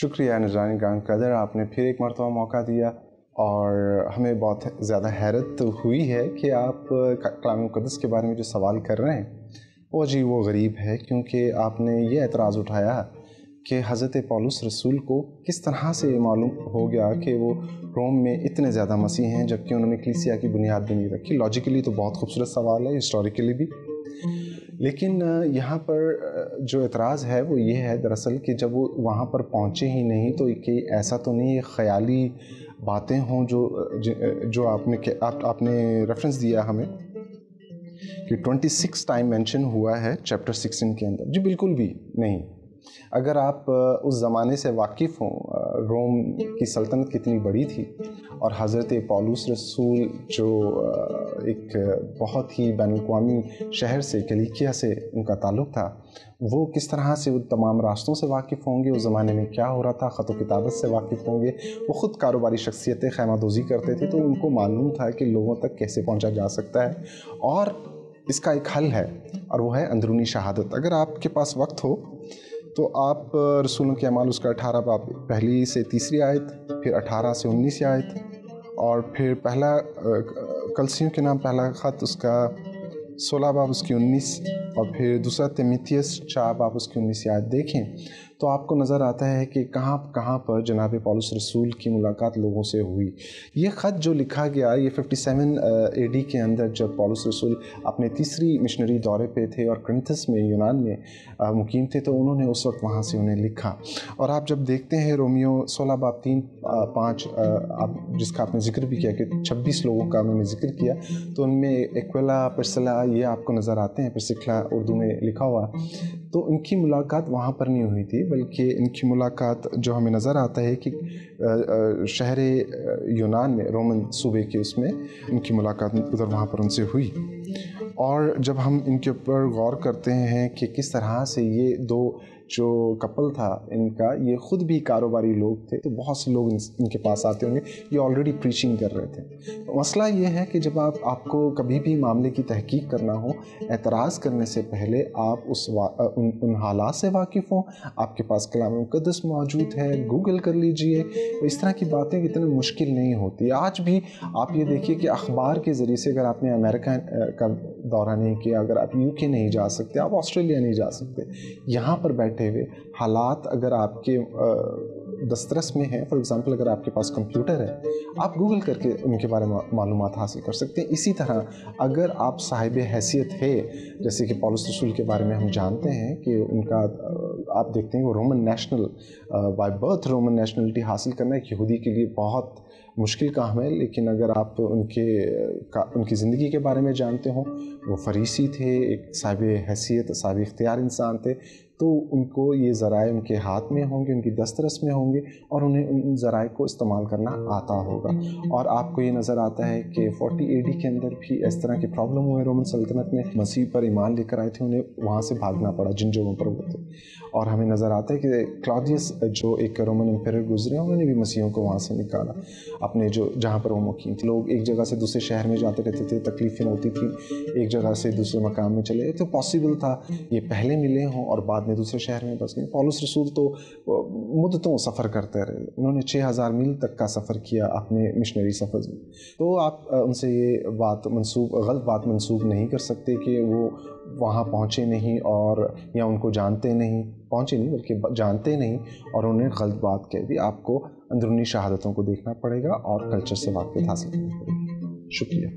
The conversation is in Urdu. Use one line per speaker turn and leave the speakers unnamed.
شکریہ نجرانی گرام قدر، آپ نے پھر ایک مرتبہ موقع دیا اور ہمیں بہت زیادہ حیرت ہوئی ہے کہ آپ کلام مقدس کے بارے میں جو سوال کر رہے ہیں وہ عجیب و غریب ہے، کیونکہ آپ نے یہ اعتراض اٹھایا کہ حضرت پولس رسول کو کس طرح سے یہ معلوم ہو گیا کہ وہ روم میں اتنے زیادہ مسیح ہیں جبکہ انہوں نے کلیسیا کی بنیاد بھی نہیں رکھی۔ لاجیکلی تو بہت خوبصورت سوال ہے، ہسٹوریکلی بھی، لیکن یہاں پر جو اعتراض ہے وہ یہ ہے دراصل کہ جب وہ وہاں پر پہنچے ہی نہیں تو کہ ایسا تو نہیں یہ خیالی باتیں ہوں جو آپ نے ریفرنس دیا ہمیں کہ 26 ٹائم مینشن ہوا ہے چیپٹر 16 کے اندر۔ جی بالکل بھی نہیں۔ اگر آپ اس زمانے سے واقف ہوں، روم کی سلطنت کتنی بڑی تھی اور حضرت پولس رسول جو ایک بہت ہی بین الاقوامی شہر سے، کلیکیا سے ان کا تعلق تھا، وہ کس طرح سے وہ تمام راستوں سے واقف ہوں گے، اس زمانے میں کیا ہو رہا تھا، خط و کتابت سے واقف ہوں گے۔ وہ خود کاروباری شخصیتیں خیمہ دوزی کرتے تھے، تو ان کو معلوم تھا کہ لوگوں تک کیسے پہنچا جا سکتا ہے، اور اس کا ایک حل ہے اور وہ ہے اندرونی شہادت۔ اگر آپ کے پاس وقت ہو تو آپ رسولوں کے اعمال اس کا 18 باب 1 سے 3 آیت، پھر 18 سے 19 آیت، اور پھر پہلا کلسیوں کے نام پہلا خط اس کا 16 باب اس کی 19، اور پھر دوسرا تیموتھیوس 4 باب اس کی 19 آیت دیکھیں تو آپ کو نظر آتا ہے کہ کہاں کہاں پر جناب پولس رسول کی ملاقات لوگوں سے ہوئی۔ یہ خط جو لکھا گیا یہ 57 AD کے اندر جب پولس رسول اپنے تیسری مشنری دورے پہ تھے اور کرنتھس میں یونان میں مقیم تھے، تو انہوں نے اس وقت وہاں سے انہیں لکھا۔ اور آپ جب دیکھتے ہیں رومیو 16 باب 3-5 جس کا آپ نے ذکر بھی کیا کہ 26 لوگوں کا انہوں نے ذکر کیا، تو ان میں ایکویلا، پرسلا یہ آپ کو نظر آتے ہیں، پرسکلا اردو میں لکھا ہوا، تو ان کی ملاقات وہاں پر نہیں ہوئی تھی، بلکہ ان کی ملاقات جو ہمیں نظر آتا ہے کہ شہر یونان میں، رومن صوبے کے اس میں ان کی ملاقات ادھر وہاں پر ان سے ہوئی۔ اور جب ہم ان کے اوپر غور کرتے ہیں کہ کس طرح سے یہ دو جو کپل تھا ان کا، یہ خود بھی کاروباری لوگ تھے، تو بہت سے لوگ ان کے پاس آتے ہوں گے، یہ آلریڈی پریچنگ کر رہے تھے۔ مسئلہ یہ ہے کہ جب آپ کو کبھی بھی معاملے کی تحقیق کرنا ہو، اعتراض کرنے سے پہلے آپ ان حالات سے واقف ہوں، آپ کے پاس کلام مقدس موجود ہے، گوگل کر لیجئے، اس طرح کی باتیں اتنی مشکل نہیں ہوتی۔ آج بھی آپ یہ دیکھیے کہ اخبار کے ذریعے سے اگر آپ نے امریکہ کا دورہ نہیں کیا، اگر آپ UK نہیں جا سکتے، آپ آسٹریلیا نہیں جا سکتے، یہاں پر بیٹھے ہوئے حالات اگر آپ کے دسترس میں ہیں، فار ایگزامپل اگر آپ کے پاس کمپیوٹر ہے، آپ گوگل کر کے ان کے بارے میں معلومات حاصل کر سکتے ہیں۔ اسی طرح اگر آپ صاحب حیثیت ہے، جیسے کہ پولس رسول کے بارے میں ہم جانتے ہیں کہ ان کا آپ دیکھتے ہیں وہ Roman national by birth, Roman nationality حاصل کرنا ایک یہودی کے لیے بہت مشکل کام ہے، لیکن اگر آپ ان کی زندگی کے بارے میں جانتے ہوں، وہ فریسی تھے، ایک صاحب حیثیت، صاحب اختیار انسان تھے، تو ان کو یہ ذرائع ان کے ہاتھ میں ہوں گے، ان کی دسترس میں ہوں گے، اور انہیں ان ذرائع کو استعمال کرنا آتا ہوگا۔ اور آپ کو یہ نظر آتا ہے کہ 40 AD کے اندر بھی اس طرح کے پرابلم ہوئے رومن سلطنت میں، مسیح پر ایمان لے کر آئے تھے، انہیں وہاں سے بھاگنا پڑا جن جگہوں پر وہ تھے۔ اور ہمیں نظر آتا ہے کہ کلاڈیس جو ایک رومن امپیرر گزرے، انہوں نے بھی مسیحوں کو وہاں سے نکالا، اپنے جہاں پر وہ مقیم تھے۔ لوگ ایک جگہ سے دوسرے شہر میں جاتے رہتے تھے، تکلیفیں ہوتی تھیں، ایک جگہ سے دوسرے مقام میں چلے، تو پاسبل تھا یہ پہلے ملے ہوں اور بعد میں دوسرے شہر میں بس گئے۔ پولس رسول تو مدتوں سفر کرتے رہے، انہوں نے 6000 میل تک کا سفر کیا اپنے مشنری سفر میں۔ تو آپ ان سے یہ غلط بات منسوب نہیں کر سکتے کہ وہ وہاں پہنچے نہیں، اور یا ان کو جانتے نہیں، پہنچے نہیں بلکہ جانتے نہیں اور انہیں غلط بات کہہ دی۔ آپ کو اندرونی شہادتوں کو دیکھنا پڑے گا اور کلچر سے واقفیت حاصل کرنی پڑے گی۔ شکریہ۔